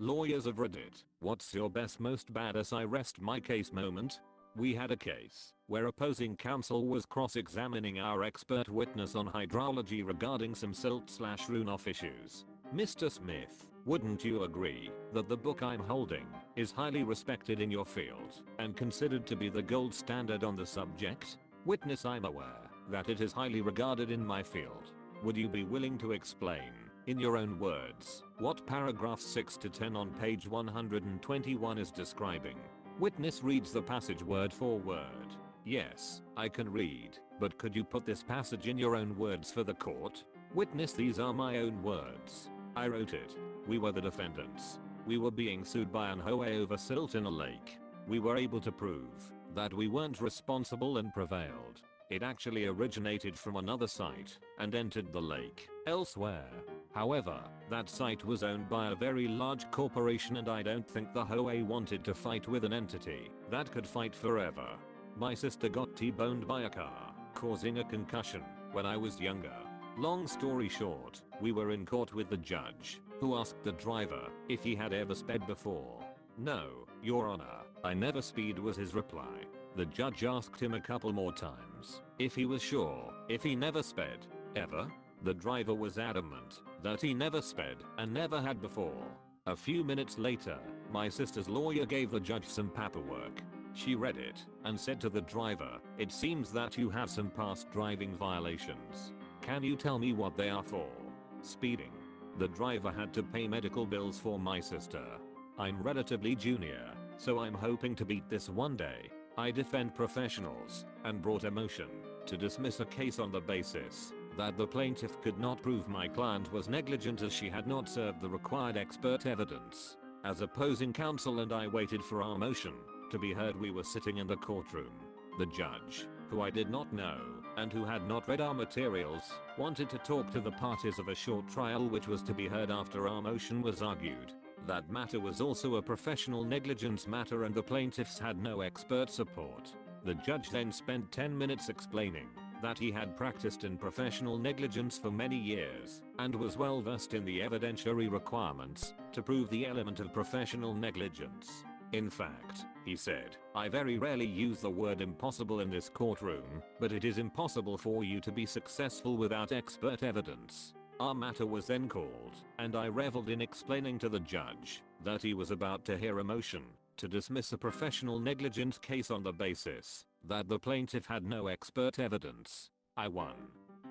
Lawyers of Reddit, what's your best most baddest I rest my case moment? We had a case where opposing counsel was cross-examining our expert witness on hydrology regarding some silt/runoff issues. Mr. Smith, wouldn't you agree that the book I'm holding is highly respected in your field and considered to be the gold standard on the subject? Witness, I'm aware that it is highly regarded in my field. Would you be willing to explain, in your own words, what paragraph 6 to 10 on page 121 is describing? Witness reads the passage word for word. Yes, I can read, but could you put this passage in your own words for the court? Witness, these are my own words. I wrote it. We were the defendants. We were being sued by an Hohe over silt in a lake. We were able to prove that we weren't responsible and prevailed. It actually originated from another site and entered the lake elsewhere. However, that site was owned by a very large corporation and I don't think the Hohe wanted to fight with an entity that could fight forever. My sister got T-boned by a car, causing a concussion when I was younger. Long story short, we were in court with the judge, who asked the driver if he had ever sped before. No, Your Honor, I never speed, was his reply. The judge asked him a couple more times if he was sure if he never sped, ever. The driver was adamant that he never sped and never had before. A few minutes later, my sister's lawyer gave the judge some paperwork. She read it and said to the driver, "It seems that you have some past driving violations. Can you tell me what they are for?" Speeding. The driver had to pay medical bills for my sister. I'm relatively junior, so I'm hoping to beat this one day. I defend professionals and brought a motion to dismiss a case on the basis that the plaintiff could not prove my client was negligent as she had not served the required expert evidence. As opposing counsel and I waited for our motion to be heard, we were sitting in the courtroom. The judge, who I did not know and who had not read our materials, wanted to talk to the parties of a short trial which was to be heard after our motion was argued. That matter was also a professional negligence matter and the plaintiffs had no expert support. The judge then spent 10 minutes explaining that he had practiced in professional negligence for many years and was well versed in the evidentiary requirements to prove the element of professional negligence. In fact, he said, I very rarely use the word impossible in this courtroom, but it is impossible for you to be successful without expert evidence. Our matter was then called, and I reveled in explaining to the judge that he was about to hear a motion to dismiss a professional negligence case on the basis that the plaintiff had no expert evidence. I won.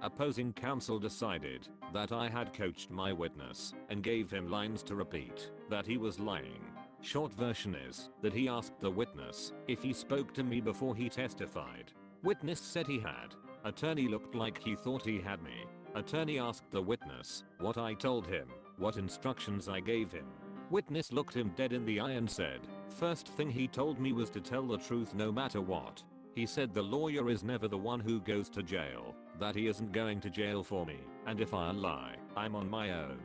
Opposing counsel decided that I had coached my witness and gave him lines to repeat that he was lying. Short version is that he asked the witness if he spoke to me before he testified. Witness said he had. Attorney looked like he thought he had me. Attorney asked the witness what I told him, what instructions I gave him. Witness looked him dead in the eye and said, "First thing he told me was to tell the truth no matter what." He said the lawyer is never the one who goes to jail, that he isn't going to jail for me, and if I lie, I'm on my own.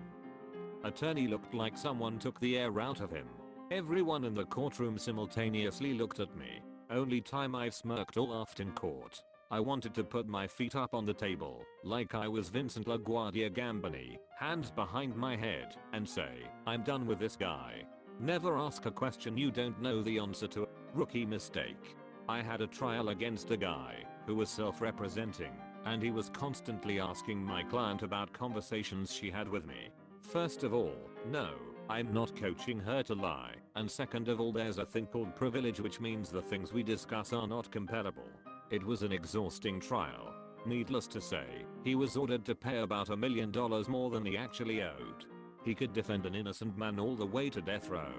Attorney looked like someone took the air out of him. Everyone in the courtroom simultaneously looked at me. Only time I've smirked or laughed in court. I wanted to put my feet up on the table, like I was Vincent LaGuardia Gambini, hands behind my head, and say, I'm done with this guy. Never ask a question you don't know the answer to. Rookie mistake. I had a trial against a guy who was self-representing, and he was constantly asking my client about conversations she had with me. First of all, no, I'm not coaching her to lie, and second of all, there's a thing called privilege, which means the things we discuss are not compellable. It was an exhausting trial. Needless to say, he was ordered to pay about $1 million more than he actually owed. He could defend an innocent man all the way to death row.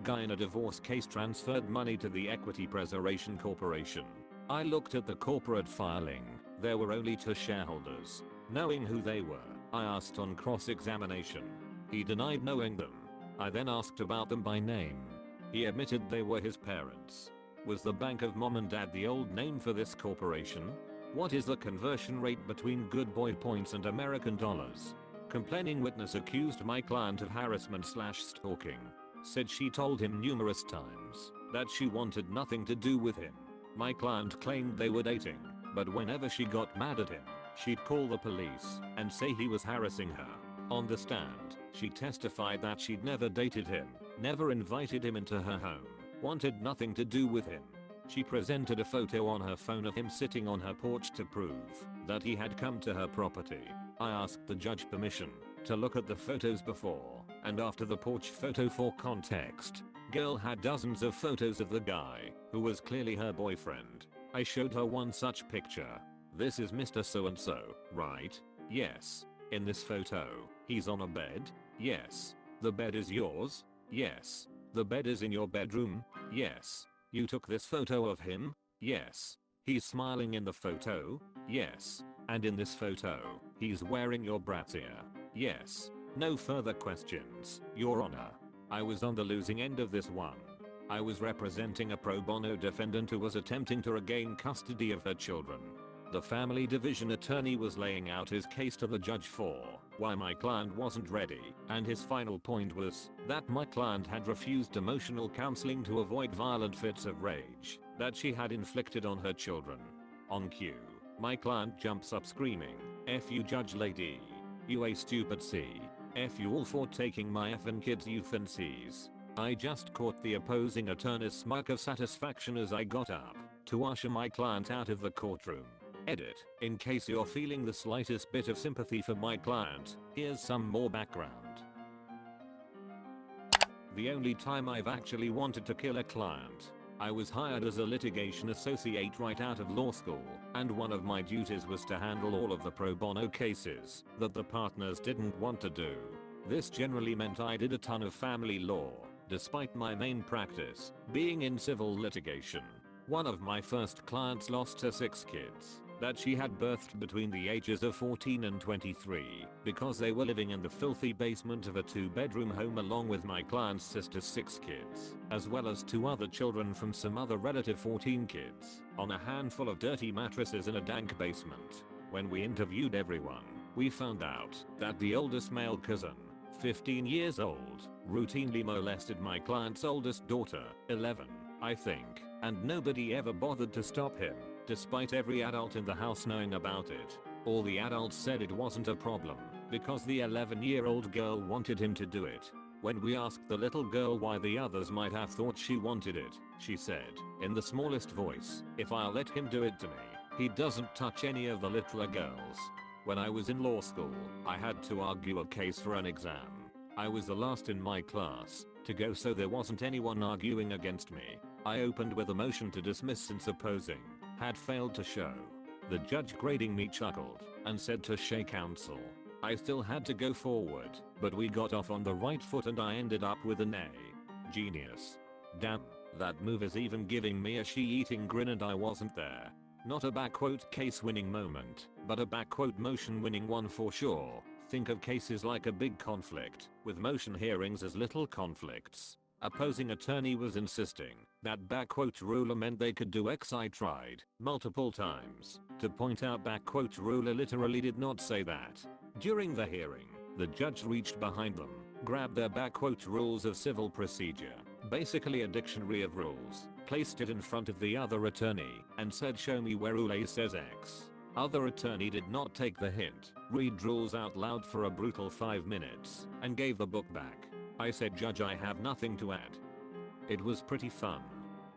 Guy in a divorce case transferred money to the Equity Preservation Corporation. I looked at the corporate filing. There were only 2 shareholders. Knowing who they were, I asked on cross-examination. He denied knowing them. I then asked about them by name. He admitted they were his parents. Was the Bank of Mom and Dad the old name for this corporation? What is the conversion rate between good boy points and American dollars? Complaining witness accused my client of harassment/stalking. Said she told him numerous times that she wanted nothing to do with him. My client claimed they were dating, but whenever she got mad at him, she'd call the police and say he was harassing her. On the stand, She testified that she'd never dated him, never invited him into her home, wanted nothing to do with him. She presented a photo on her phone of him sitting on her porch to prove that he had come to her property. I asked the judge permission to look at the photos before and after the porch photo for context. Girl had dozens of photos of the guy, who was clearly her boyfriend. I showed her one such picture. This is Mr. So-and-so, right? Yes. In this photo, he's on a bed? Yes. The bed is yours? Yes. The bed is in your bedroom? Yes. You took this photo of him? Yes. He's smiling in the photo? Yes. And in this photo, he's wearing your brassiere? Yes. No further questions, Your Honor. I was on the losing end of this one. I was representing a pro bono defendant who was attempting to regain custody of her children. The family division attorney was laying out his case to the judge for why my client wasn't ready, and his final point was that my client had refused emotional counseling to avoid violent fits of rage that she had inflicted on her children. On cue, my client jumps up screaming, "F you judge lady. You a stupid C. F you all for taking my effin' kids you fancies." I just caught the opposing attorney's smirk of satisfaction as I got up to usher my client out of the courtroom. Edit. In case you're feeling the slightest bit of sympathy for my client, here's some more background. The only time I've actually wanted to kill a client. I was hired as a litigation associate right out of law school, and one of my duties was to handle all of the pro bono cases that the partners didn't want to do. This generally meant I did a ton of family law, despite my main practice being in civil litigation. One of my first clients lost her 6 kids that she had birthed between the ages of 14 and 23 because they were living in the filthy basement of a 2-bedroom home along with my client's sister's 6 kids, as well as 2 other children from some other relative 14 kids, on a handful of dirty mattresses in a dank basement. When we interviewed everyone, we found out that the oldest male cousin, 15 years old, routinely molested my client's oldest daughter, 11, I think, and nobody ever bothered to stop him. Despite every adult in the house knowing about it, all the adults said it wasn't a problem because the 11-year-old girl wanted him to do it. When we asked the little girl why the others might have thought she wanted it, she said, in the smallest voice, "If I'll let him do it to me, he doesn't touch any of the littler girls." When I was in law school, I had to argue a case for an exam. I was the last in my class to go, so there wasn't anyone arguing against me. I opened with a motion to dismiss since opposing had failed to show. The judge grading me chuckled and said to Shay counsel. I still had to go forward, but we got off on the right foot and I ended up with an A. Genius. Damn, that move is even giving me a she-eating grin, and I wasn't there. Not a backquote case winning moment, but a backquote motion winning one for sure. Think of cases like a big conflict, with motion hearings as little conflicts. Opposing attorney was insisting that backquote ruler meant they could do X. I tried multiple times to point out backquote ruler literally did not say that. During the hearing, the judge reached behind them, grabbed their backquote rules of civil procedure, basically a dictionary of rules, placed it in front of the other attorney, and said, "Show me where rule A says X." Other attorney did not take the hint, read rules out loud for a brutal 5 minutes, and gave the book back. I said, "Judge, I have nothing to add." It was pretty fun.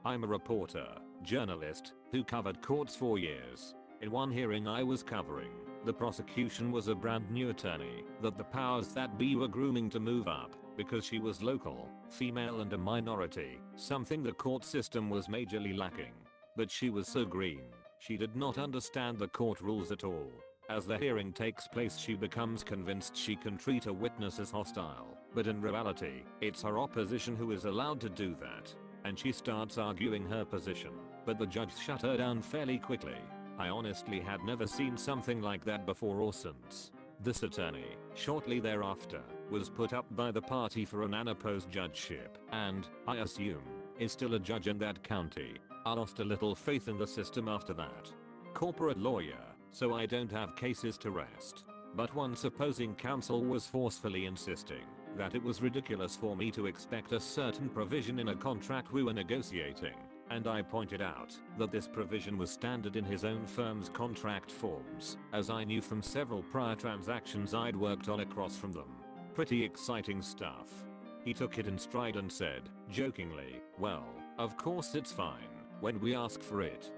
I'm a reporter, journalist, who covered courts for years. In one hearing I was covering, the prosecution was a brand new attorney that the powers that be were grooming to move up because she was local, female and a minority, something the court system was majorly lacking. But she was so green, she did not understand the court rules at all. As the hearing takes place, she becomes convinced she can treat a witness as hostile, but in reality, it's her opposition who is allowed to do that. And she starts arguing her position, but the judge shut her down fairly quickly. I honestly had never seen something like that before or since. This attorney, shortly thereafter, was put up by the party for an unopposed judgeship, and, I assume, is still a judge in that county. I lost a little faith in the system after that. Corporate lawyer, so I don't have cases to rest. But once opposing counsel was forcefully insisting that it was ridiculous for me to expect a certain provision in a contract we were negotiating, and I pointed out that this provision was standard in his own firm's contract forms, as I knew from several prior transactions I'd worked on across from them. Pretty exciting stuff. He took it in stride and said, jokingly, well, of course it's fine, when we ask for it.